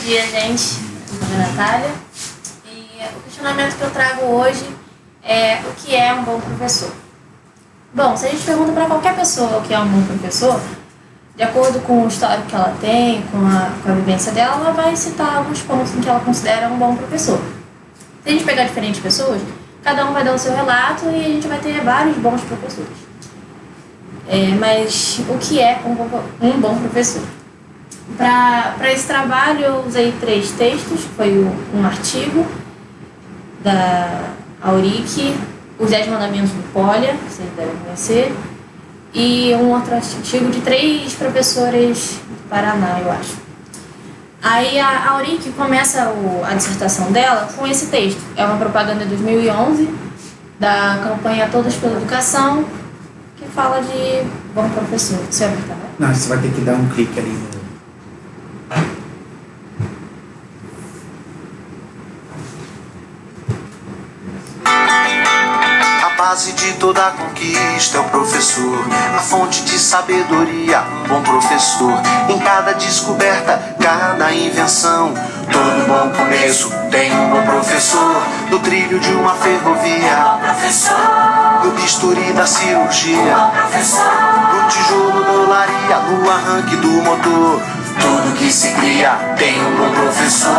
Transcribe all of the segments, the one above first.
dia, gente. Meu nome é Natália. E o questionamento que eu trago hoje é o que é um bom professor. Bom, se a gente pergunta para qualquer pessoa o que é um bom professor, de acordo com o histórico que ela tem, com a vivência dela, ela vai citar alguns pontos em que ela considera um bom professor. Se a gente pegar diferentes pessoas, cada um vai dar o seu relato e a gente vai ter vários bons professores. Mas o que é um bom professor? Para esse trabalho eu usei 3 textos, foi um artigo da Auric, os 10 mandamentos do Polya, que vocês devem conhecer, e um outro artigo de 3 professoras do Paraná, eu acho. Aí a Auric começa a dissertação dela com esse texto. É uma propaganda de 2011 da campanha Todas pela Educação, que fala de bom professor. Você vai apertar? Não, você vai ter que dar um clique ali no... A base de toda conquista é o professor, a fonte de sabedoria, um bom professor. Em cada descoberta, cada invenção, todo bom começo tem um bom professor. No trilho de uma ferrovia, no bisturi da cirurgia, no tijolo da olaria, no arranque do motor, tudo que se cria tem um bom professor.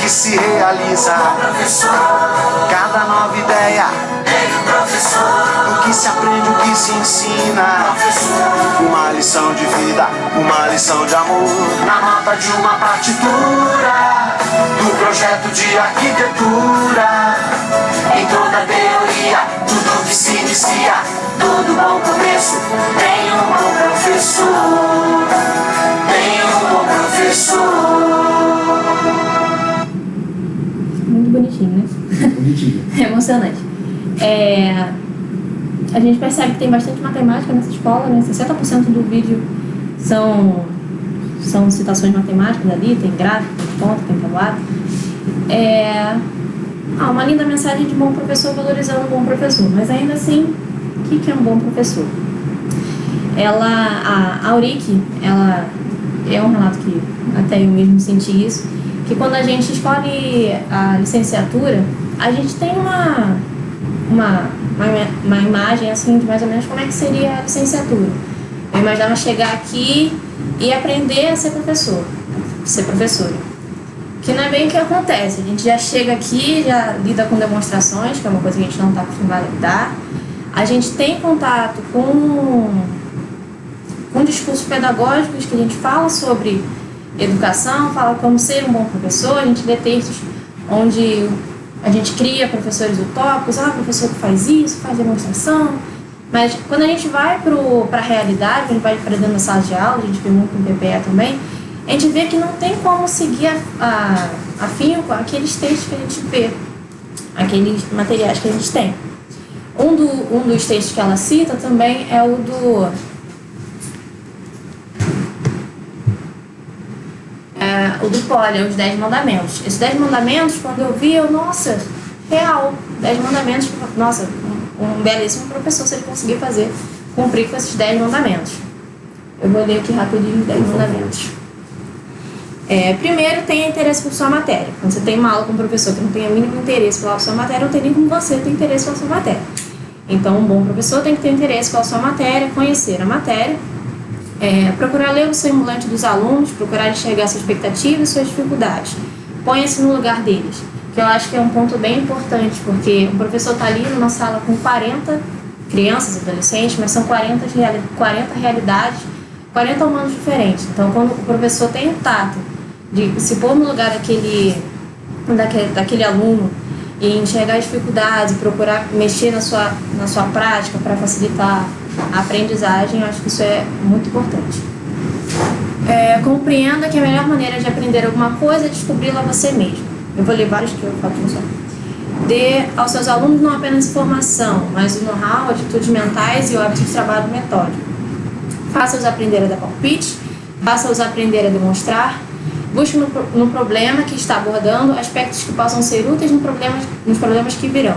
Se realiza, cada nova ideia, o que se aprende, o que se ensina, uma lição de vida, uma lição de amor, na nota de uma partitura, do projeto de arquitetura, em toda teoria, tudo que se inicia, todo bom começo, tem um bom professor, tem um bom professor. Muito bonitinho, né? Bonitinho. É emocionante. A gente percebe que tem bastante matemática nessa escola, né? 60% do vídeo são citações matemáticas ali, tem gráfico, tem conta, tem tabuada. Uma linda mensagem de bom professor valorizando um bom professor, mas ainda assim, o que é um bom professor? A Auric, ela é um relato que até eu mesmo senti isso, que quando a gente escolhe a licenciatura, a gente tem uma imagem assim de mais ou menos como é que seria a licenciatura. Eu imaginava chegar aqui e aprender a ser professor, ser professora. Que não é bem o que acontece. A gente já chega aqui, já lida com demonstrações, que é uma coisa que a gente não está acostumado a lidar. A gente tem contato com discursos pedagógicos que a gente fala sobre educação, fala como ser um bom professor. A gente lê textos onde a gente cria professores utópicos, professor que faz isso, faz demonstração. Mas quando a gente vai para a realidade, quando a gente vai para dentro da sala de aula, a gente vê muito no PPE também, a gente vê que não tem como seguir afinco aqueles textos que a gente vê, aqueles materiais que a gente tem. Um dos textos que ela cita também é o do Polya, os 10 mandamentos. Esses 10 mandamentos, quando eu vi, nossa, real, 10 mandamentos, nossa, um belíssimo professor se ele conseguir cumprir com esses 10 mandamentos. Eu vou ler aqui rapidinho os 10 mandamentos. Primeiro, tenha interesse por sua matéria. Quando você tem uma aula com um professor que não tem o mínimo interesse pela sua matéria, não tem nem como você ter interesse pela sua matéria. Então, um bom professor tem que ter interesse pela sua matéria, conhecer a matéria, procurar ler o semblante dos alunos, procurar enxergar suas expectativas e suas dificuldades. Ponha-se no lugar deles, que eu acho que é um ponto bem importante, porque o professor está ali numa sala com 40 crianças e adolescentes, mas são 40 realidades, 40 humanos diferentes. Então, quando o professor tem o tato de se pôr no lugar daquele aluno e enxergar as dificuldades, procurar mexer na sua prática para facilitar a aprendizagem, eu acho que isso é muito importante. Compreenda que a melhor maneira de aprender alguma coisa é descobri-la você mesmo. Eu vou ler vários que eu falo só. Dê aos seus alunos não apenas informação, mas o know-how, atitudes mentais e hábitos de trabalho metódico. Faça-os aprender a dar palpite, faça-os aprender a demonstrar, busque no problema que está abordando aspectos que possam ser úteis nos problemas que virão.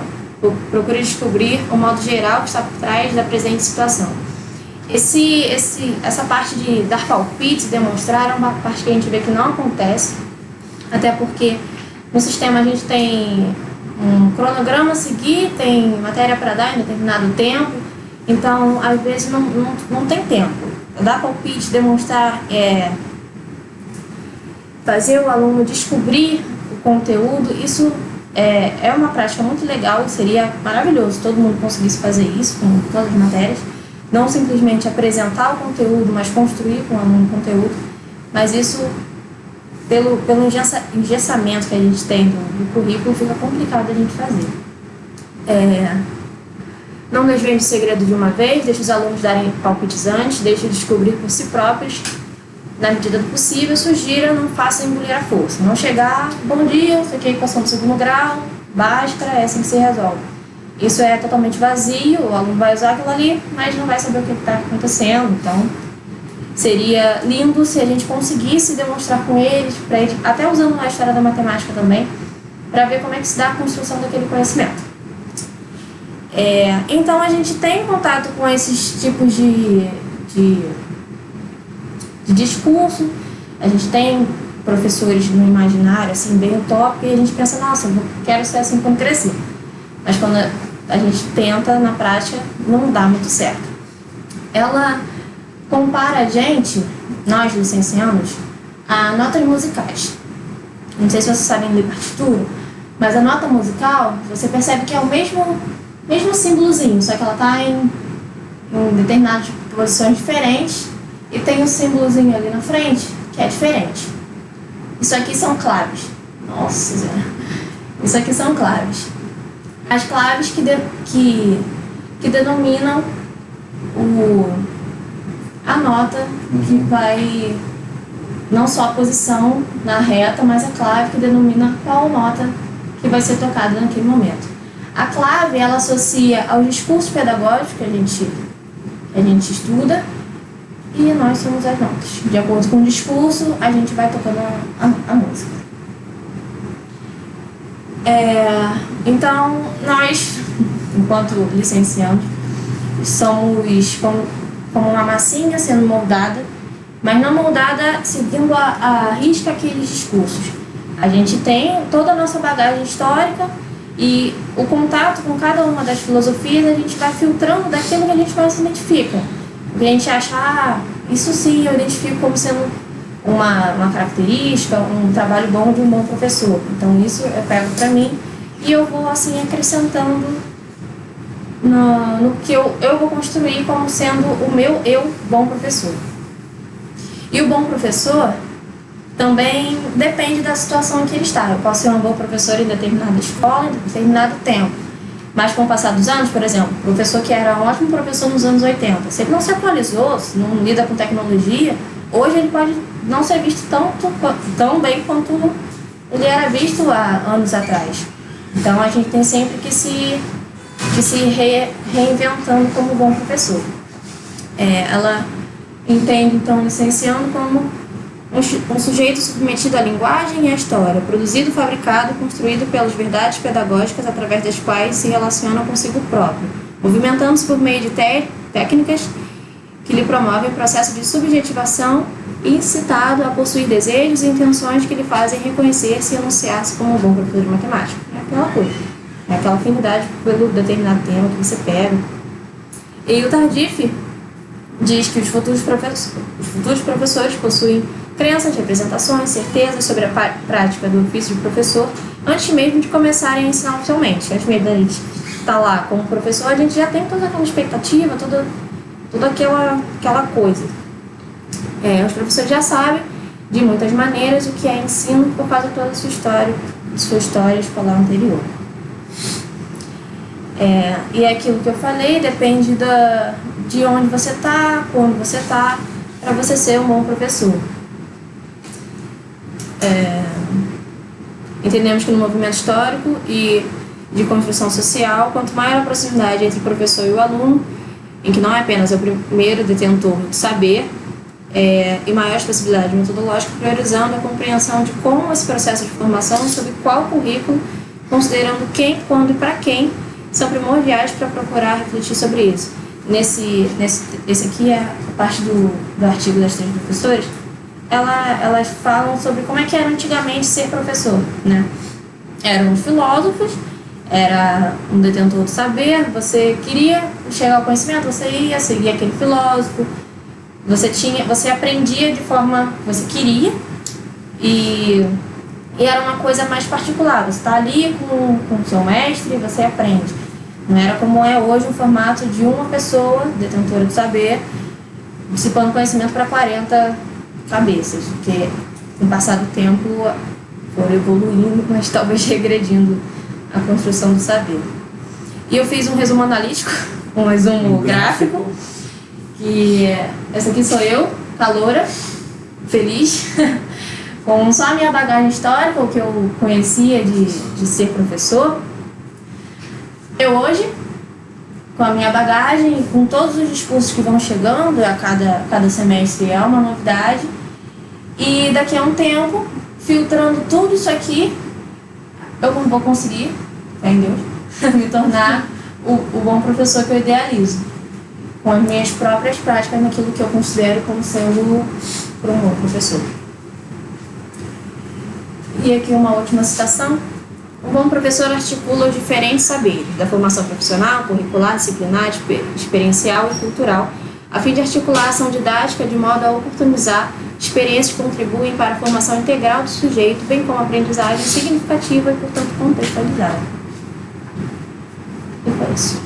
Procure descobrir o modo geral que está por trás da presente situação. Essa parte de dar palpites, demonstrar, é uma parte que a gente vê que não acontece, até porque no sistema a gente tem um cronograma a seguir, tem matéria para dar em determinado tempo, então às vezes não tem tempo. Dar palpite, demonstrar, fazer o aluno descobrir o conteúdo, isso é uma prática muito legal e seria maravilhoso se todo mundo conseguisse fazer isso com todas as matérias. Não simplesmente apresentar o conteúdo, mas construir com o aluno o conteúdo. Mas isso, pelo engessamento que a gente tem do currículo, fica complicado a gente fazer. Não desvende o segredo de uma vez, deixe os alunos darem palpites antes, deixe descobrir por si próprios, na medida do possível. Sugira, não faça engolir a força. Não chegar, bom dia, isso aqui é equação do segundo grau, báscara, é assim que se resolve. Isso é totalmente vazio, o aluno vai usar aquilo ali, mas não vai saber o que está acontecendo. Então, seria lindo se a gente conseguisse demonstrar com eles, até usando a história da matemática também, para ver como é que se dá a construção daquele conhecimento. Então, a gente tem contato com esses tipos de discurso, a gente tem professores no imaginário, assim, bem utópico, e a gente pensa, nossa, eu quero ser assim quando crescer. Mas quando a gente tenta, na prática, não dá muito certo. Ela compara a gente, nós licenciados, a notas musicais. Não sei se vocês sabem ler partitura, mas a nota musical, você percebe que é o mesmo símbolozinho, só que ela está em determinadas posições diferentes e tem um símbolozinho ali na frente que é diferente. Isso aqui são claves. Nossa Senhora. Isso aqui são claves. As claves que denominam a nota que vai, não só a posição na reta, mas a clave que denomina qual nota que vai ser tocada naquele momento. A clave, ela associa aos discursos pedagógicos que a gente estuda, e nós somos as notas. De acordo com o discurso, a gente vai tocando a música. Então, nós, enquanto licenciados, somos como uma massinha sendo moldada, mas não moldada seguindo a risca aqueles discursos. A gente tem toda a nossa bagagem histórica e o contato com cada uma das filosofias, a gente vai filtrando daquilo que a gente mais se identifica. Porque a gente acha, isso sim eu identifico como sendo uma característica, um trabalho bom de um bom professor. Então isso eu pego para mim e eu vou assim acrescentando no que eu vou construir como sendo o meu eu bom professor. E o bom professor também depende da situação em que ele está. Eu posso ser um bom professor em determinada escola, em determinado tempo. Mas com o passar dos anos, por exemplo, o professor que era um ótimo professor nos anos 80, se ele não se atualizou, se não lida com tecnologia, hoje ele pode não ser visto tão bem quanto ele era visto há anos atrás. Então a gente tem sempre que se reinventando como bom professor. Ela entende, então, licenciando como um sujeito submetido à linguagem e à história, produzido, fabricado, construído pelas verdades pedagógicas através das quais se relaciona consigo próprio, movimentando-se por meio de técnicas que lhe promovem o processo de subjetivação e incitado a possuir desejos e intenções que lhe fazem reconhecer-se e anunciar-se como um bom professor de matemática. É aquela coisa, é aquela afinidade pelo determinado tema que você pega. E o Tardif diz que os futuros professores possuem crenças, representações, certezas sobre a prática do ofício de professor antes mesmo de começarem a ensinar oficialmente. Antes mesmo da gente estar lá como professor, a gente já tem toda aquela expectativa, toda aquela coisa. Os professores já sabem, de muitas maneiras, o que é ensino por causa de toda a sua história escolar anterior. E é aquilo que eu falei, depende de onde você está, quando você está, para você ser um bom professor. Entendemos que no movimento histórico e de construção social, quanto maior a proximidade entre o professor e o aluno, em que não é apenas o primeiro detentor do saber, e maior expressividade metodológica, priorizando a compreensão de como esse processo de formação, sob qual currículo, considerando quem, quando e para quem, são primordiais para procurar refletir sobre isso. esse aqui é a parte do artigo das 3 professoras, elas falam sobre como é que era antigamente ser professor, né? Eram os filósofos, era um detentor do saber, você queria chegar ao conhecimento, você ia seguir aquele filósofo, você aprendia de forma que você queria e era uma coisa mais particular, você está ali com o seu mestre e você aprende. Não era como é hoje o formato de uma pessoa, detentora do saber, dissipando conhecimento para 40 cabeças, porque com o passar do tempo foi evoluindo, mas talvez regredindo a construção do saber. E eu fiz um resumo analítico, um resumo gráfico, que essa aqui sou eu, caloura, feliz, com só a minha bagagem histórica, o que eu conhecia de ser professor. Eu hoje, com a minha bagagem, com todos os discursos que vão chegando, a cada semestre é uma novidade, e daqui a um tempo, filtrando tudo isso aqui, eu não vou conseguir, fé em Deus, me tornar o bom professor que eu idealizo, com as minhas próprias práticas naquilo que eu considero como sendo um bom professor. E aqui uma última citação. Um bom professor articula os diferentes saberes da formação profissional, curricular, disciplinar, experiencial e cultural, a fim de articular a ação didática de modo a oportunizar experiências que contribuem para a formação integral do sujeito, bem como a aprendizagem significativa e, portanto, contextualizada. E foi isso.